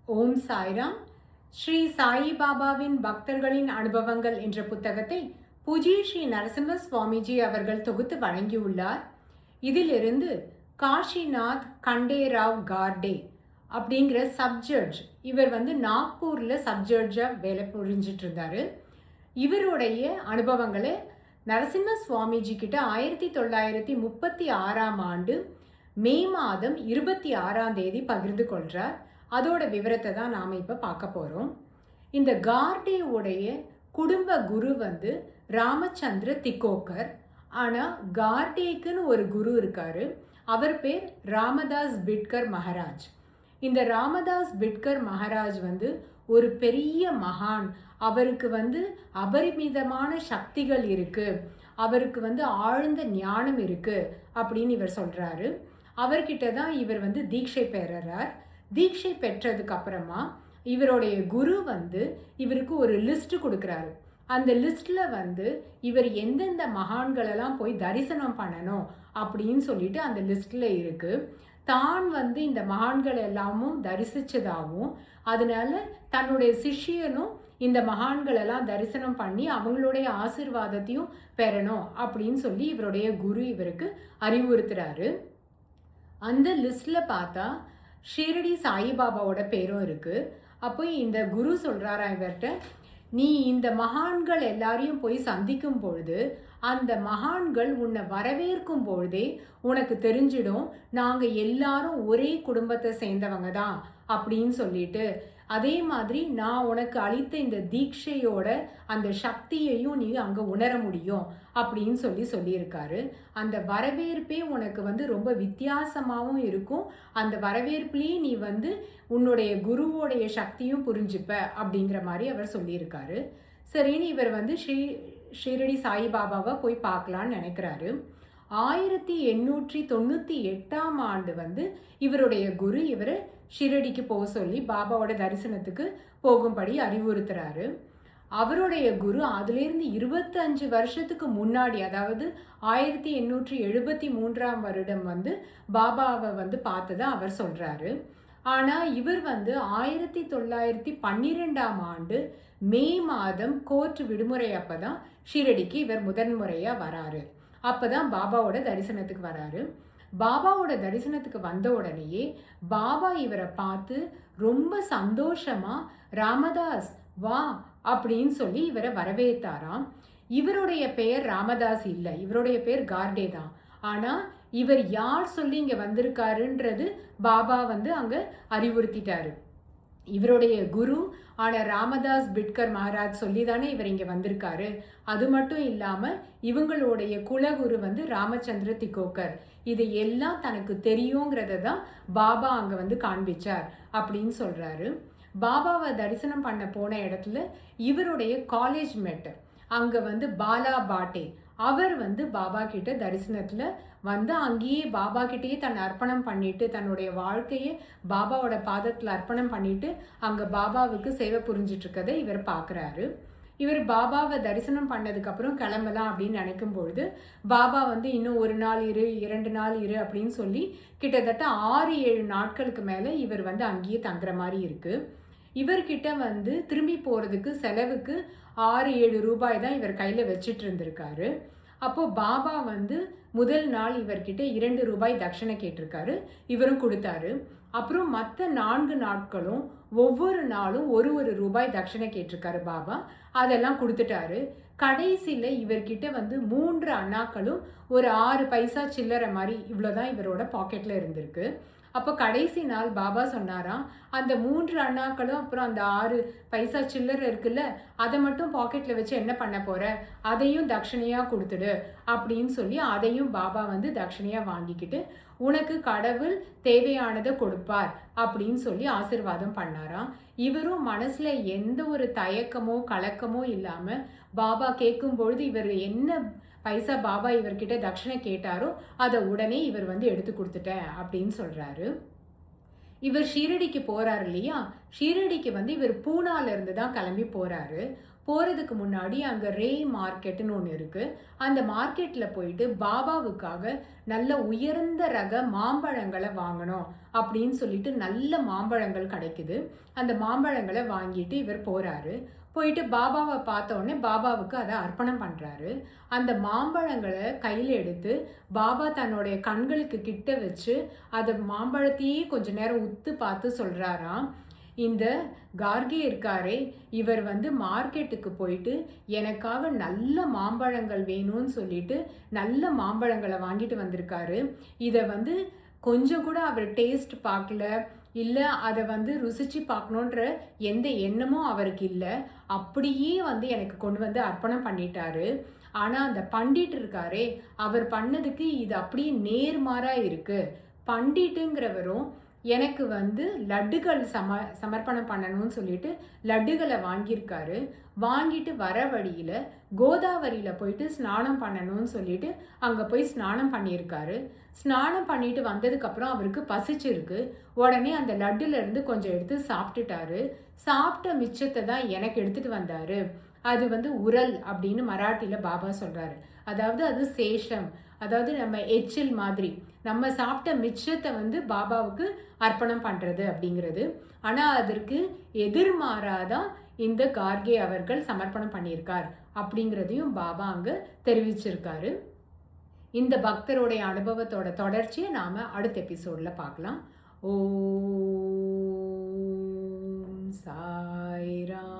ஓம் சாய்ராம். ஸ்ரீ சாயி பாபாவின் பக்தர்களின் அனுபவங்கள் என்ற புத்தகத்தை பூஜ்ய ஸ்ரீ நரசிம்ம சுவாமிஜி அவர்கள் தொகுத்து வழங்கியுள்ளார். இதிலிருந்து காஷிநாத் கண்டேராவ் கார்டே அப்படிங்கிற சப்ஜட்ஜ், இவர் நாக்பூரில் சப்ஜட்ஜாக வேலை புரிஞ்சிட்டு இருந்தார். இவருடைய அனுபவங்களை நரசிம்ம சுவாமிஜி கிட்ட 1936 மே மாதம் 26 பகிர்ந்து கொள்கிறார். அதோட விவரத்தை தான் நாம் இப்போ பார்க்க போகிறோம். இந்த கார்டேவுடைய குடும்ப குரு ராமச்சந்திர திக்கோக்கர். ஆனால் கார்டேக்குன்னு ஒரு குரு இருக்கார். அவர் பேர் ராமதாஸ் பிட்கர் மகாராஜ். இந்த ராமதாஸ் பிட்கர் மகாராஜ் ஒரு பெரிய மகான். அவருக்கு அபரிமிதமான சக்திகள் இருக்குது, அவருக்கு ஆழ்ந்த ஞானம் இருக்குது அப்படின்னு இவர் சொல்கிறாரு. அவர்கிட்ட தான் இவர் தீட்சை பெறுறார். தீட்சை பெற்றதுக்கு அப்புறமா இவருடைய குரு இவருக்கு ஒரு லிஸ்ட் கொடுக்குறாரு. அந்த லிஸ்ட்டில் இவர் எந்தெந்த மகான்களெல்லாம் போய் தரிசனம் பண்ணணும் அப்படின்னு சொல்லிட்டு அந்த லிஸ்ட்டில் இருக்குது. தான் இந்த மகான்கள் எல்லாமும் தரிசித்ததாகவும், அதனால தன்னுடைய சிஷ்யனும் இந்த மகான்களெல்லாம் தரிசனம் பண்ணி அவங்களுடைய ஆசீர்வாதத்தையும் பெறணும் அப்படின்னு சொல்லி இவருடைய குரு இவருக்கு அறிவுறுத்துறாரு. அந்த லிஸ்ட்டில் பார்த்தா ஷீரடி சாயிபாபாவோட பேரும் இருக்குது. அப்போ இந்த குரு சொல்கிறாரா இவர்கிட்ட, நீ இந்த மகான்கள் எல்லாரையும் போய் சந்திக்கும் பொழுது அந்த மகான்கள் உன்னை வரவேற்கும் பொழுதே உனக்கு தெரிஞ்சிடும் நாங்கள் எல்லாரும் ஒரே குடும்பத்தை சேர்ந்தவங்க தான் அப்படின்னு சொல்லிட்டு, அதே மாதிரி நான் உனக்கு அளித்த இந்த தீட்சையோட அந்த சக்தியையும் நீ அங்கே உணர முடியும் அப்படின்னு சொல்லியிருக்காரு. அந்த வரவேற்பே உனக்கு ரொம்ப வித்தியாசமாகவும் இருக்கும். அந்த வரவேற்புலேயே நீ உன்னுடைய குருவோடைய சக்தியும் புரிஞ்சுப்ப அப்படிங்கிற மாதிரி அவர் சொல்லியிருக்காரு. சரின்னு இவர் ஷீரடி சாயிபாபாவை போய் பார்க்கலான்னு நினைக்கிறாரு. 1898 இவருடைய குரு இவரை ஷிரடிக்கு போக சொல்லி பாபாவோட தரிசனத்துக்கு போகும்படி அறிவுறுத்துறாரு. அவருடைய குரு அதுலேருந்து 25 வருஷத்துக்கு முன்னாடி, அதாவது 1873 பாபாவை பார்த்ததை அவர் சொல்கிறாரு. ஆனால் இவர் 1912 மே மாதம் கோர்ட் விடுமுறை அப்போ தான் ஷிரடிக்கு இவர் முதன்முறையாக வராரு. அப்போ தான் பாபாவோட தரிசனத்துக்கு வராரு. பாபாவோட தரிசனத்துக்கு வந்த உடனேயே பாபா இவரை பார்த்து ரொம்ப சந்தோஷமா ராமதாஸ் வா அப்படின்னு சொல்லி இவரை வரவேற்றாராம். இவருடைய பெயர் ராமதாஸ் இல்லை, இவருடைய பேர் கார்டே தான். ஆனால் இவர் யார் சொல்லி இங்கே வந்திருக்காருன்றது பாபா அங்கே அறிவுறுத்திட்டாரு. இவருடைய குரு ஆனால் ராமதாஸ் பிட்கர் மகாராஜ் சொல்லி தானே இவர் இங்கே வந்திருக்காரு. அது மட்டும் இல்லாமல் இவங்களுடைய குலகுரு ராமச்சந்திர திக்கோக்கர். இது எல்லாம் தனக்கு தெரியுங்கிறத தான் பாபா அங்கே காண்பிச்சார் அப்படின்னு சொல்கிறாரு. பாபாவை தரிசனம் பண்ண போன இடத்துல இவருடைய காலேஜ் மேட் அங்கே பாலா பாட்டே, அவர் பாபா கிட்ட தரிசனத்தில் அங்கேயே பாபா கிட்டேயே தன்னை அர்ப்பணம் பண்ணிட்டு, தன்னுடைய வாழ்க்கையை பாபாவோட பாதத்தில் அர்ப்பணம் பண்ணிட்டு அங்கே பாபாவுக்கு சேவை புரிஞ்சிட்ருக்கதை இவர் பார்க்குறாரு. இவர் பாபாவை தரிசனம் பண்ணதுக்கப்புறம் கிளம்பலாம் அப்படின்னு நினைக்கும் பொழுது பாபா இன்னும் 1 நாள் இரு, 2 நாள் இரு அப்படின்னு சொல்லி கிட்டத்தட்ட 6-7 நாட்களுக்கு மேலே இவர் அங்கேயே தங்குற மாதிரி இருக்குது. இவர்கிட்ட திரும்பி போகிறதுக்கு செலவுக்கு 6-7 ரூபாய் தான் இவர் கையில் வச்சிட்டு இருந்திருக்காரு. அப்போது பாபா முதல் நாள் இவர்கிட்ட 2 ரூபாய் தட்சணை கேட்டிருக்காரு, இவரும் கொடுத்தாரு. அப்புறம் மற்ற 4 நாட்களும் ஒவ்வொரு நாளும் 1 ரூபாய் தட்சணை கேட்டிருக்காரு பாபா, அதெல்லாம் கொடுத்துட்டாரு. கடைசியில் இவர்கிட்ட 3 அண்ணாக்களும் ஒரு 6 பைசா சில்லறை மாதிரி இவ்வளோதான் இவரோட பாக்கெட்டில் இருந்திருக்கு. அப்போ கடைசி நாள் பாபா சொன்னாராம், அந்த 3 அண்ணாக்களும் அப்புறம் அந்த 6 பைசா சில்லறை இருக்குல்ல, அதை மட்டும் பாக்கெட்டில் வச்சு என்ன பண்ண போகிற, அதையும் தட்சணையாக கொடுத்துடு அப்படின்னு சொல்லி அதையும் பாபா தட்சணையாக வாங்கிக்கிட்டு உனக்கு கடவுள் தேவையானதை கொடுப்பார் அப்படின்னு சொல்லி ஆசீர்வாதம் பண்ணாராம். இவரும் மனசில் எந்த ஒரு தயக்கமோ கலக்கமோ இல்லாமல் பாபா கேட்கும் பொழுது இவர் என்ன பைசா பாபா இவர்கிட்ட தட்சணை கேட்டாரோ அதை உடனே இவர் எடுத்து கொடுத்துட்டேன் அப்படின்னு சொல்கிறாரு. இவர் ஷீரடிக்கு போகிறாரு இல்லையா, ஷீரடிக்கு இவர் பூனாலேருந்து தான் கிளம்பி போகிறாரு. போகிறதுக்கு முன்னாடி அங்கே ரே மார்க்கெட்டுன்னு ஒன்று இருக்குது. அந்த மார்க்கெட்டில் போயிட்டு பாபாவுக்காக நல்ல உயர்ந்த ரக மாம்பழங்களை வாங்கணும் அப்படின்னு சொல்லிட்டு நல்ல மாம்பழங்கள் கிடைக்குது. அந்த மாம்பழங்களை வாங்கிட்டு இவர் போகிறாரு. போயிட்டு பாபாவை பார்த்த உடனே பாபாவுக்கு அதை அர்ப்பணம் பண்ணுறாரு. அந்த மாம்பழங்களை கையில் எடுத்து பாபா தன்னுடைய கண்களுக்கு கிட்ட வச்சு அதை மாம்பழத்தையே கொஞ்ச நேரம் உத்து பார்த்து சொல்கிறாராம், இந்த கார்கே இருக்காரே இவர் மார்க்கெட்டுக்கு போயிட்டு எனக்காக நல்ல மாம்பழங்கள் வேணும்னு சொல்லிட்டு நல்ல மாம்பழங்களை வாங்கிட்டு வந்திருக்காரு. இதை கொஞ்சம் கூட அவர் டேஸ்ட் பார்க்கல, இல்லை அதை ருசிச்சு பார்க்கணுன்ற எந்த எண்ணமும் அவருக்கு இல்லை. அப்படியே எனக்கு கொண்டு அர்ப்பணம் பண்ணிட்டாரு. ஆனால் அந்த பண்டிட் இருக்காரே அவர் பண்ணதுக்கு இது அப்படியே நேர்மாறாக இருக்குது. பண்டிட்டுங்கிறவரும் எனக்கு லட்டுகள் சமர்ப்பணம் பண்ணணும்னு சொல்லிட்டு லட்டுகளை வாங்கியிருக்காரு. வாங்கிட்டு வர வழியில் கோதாவரியில் போயிட்டு ஸ்நானம் பண்ணணும்னு சொல்லிட்டு அங்கே போய் ஸ்நானம் பண்ணியிருக்காரு. ஸ்நானம் பண்ணிட்டு வந்ததுக்கப்புறம் அவருக்கு பசிச்சிருக்கு. உடனே அந்த லட்டுலேருந்து கொஞ்சம் எடுத்து சாப்பிட்டுட்டாரு. சாப்பிட்ட மிச்சத்தை தான் எனக்கு எடுத்துகிட்டு வந்தார். அது உரல் அப்படின்னு மராட்டியில் பாபா சொல்கிறாரு. அதாவது அது சேஷம், அதாவது நம்ம எச்சில் மாதிரி நம்ம சாப்பிட்ட மிச்சத்தை பாபாவுக்கு அர்ப்பணம் பண்ணுறது அப்படிங்கிறது. ஆனால் அதற்கு எதிர்மாறாதான் இந்த கார்கே அவர்கள் சமர்ப்பணம் பண்ணியிருக்கார் அப்படிங்கிறதையும் பாபா அங்கே தெரிவிச்சிருக்காரு. இந்த பக்தருடைய அனுபவத்தோட தொடர்ச்சியை நாம் அடுத்த எபிசோடில் பார்க்கலாம். ஓம் சாய்ராம்.